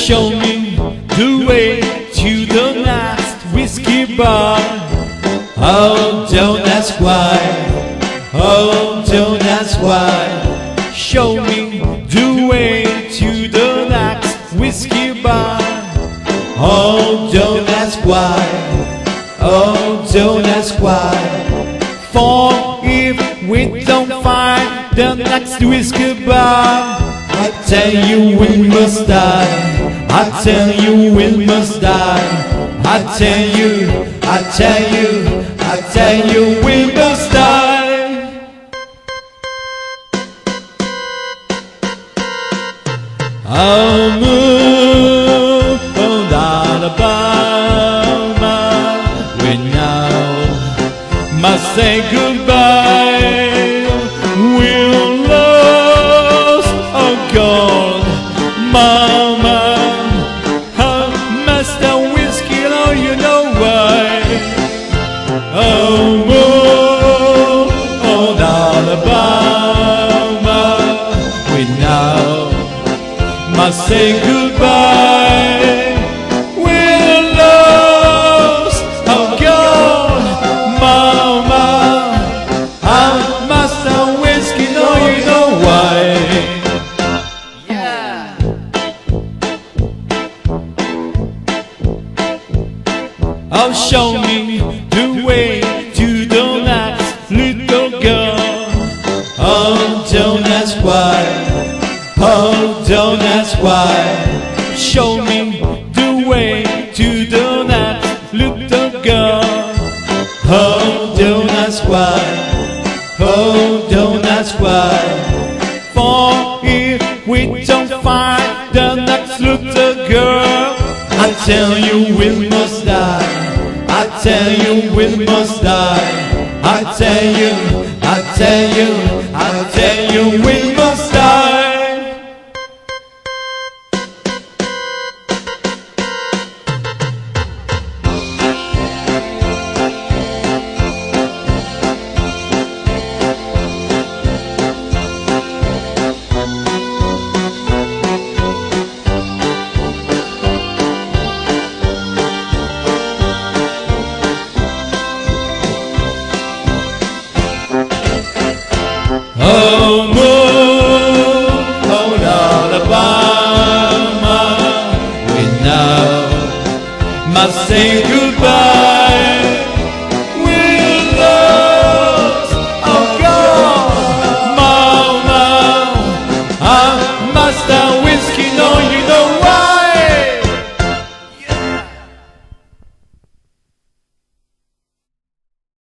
show me the way to the next whiskey bar. Oh, don't ask why. Oh, don't ask why. Show me the way to the next whiskey bar. Oh, don't ask why. Oh, don't ask why. For if we don't find the next whiskey bar, I tell you we must die. I tell you we must die. I tell you, I tell you, I tell you we must die. I'll move on Alabama. We now must say goodbye. We're lost, oh God, Mama. I must have whiskey, oh you know why. Oh, move on Alabama. We now must say goodbye. We're lost, oh God, Mama. I must have whiskey, no you know why. Yeah. Oh, show me the way to the next little girl. Oh, don't ask why. Oh, don't ask why. Show me the way to the next little girl. Oh, don't ask why. Oh, don't ask why. For if we don't find the next little girl, I tell you we must die. I tell you we must die. I tell you, I tell you, I tell you we must die. Oh, move on Alabama. We now must say goodbye.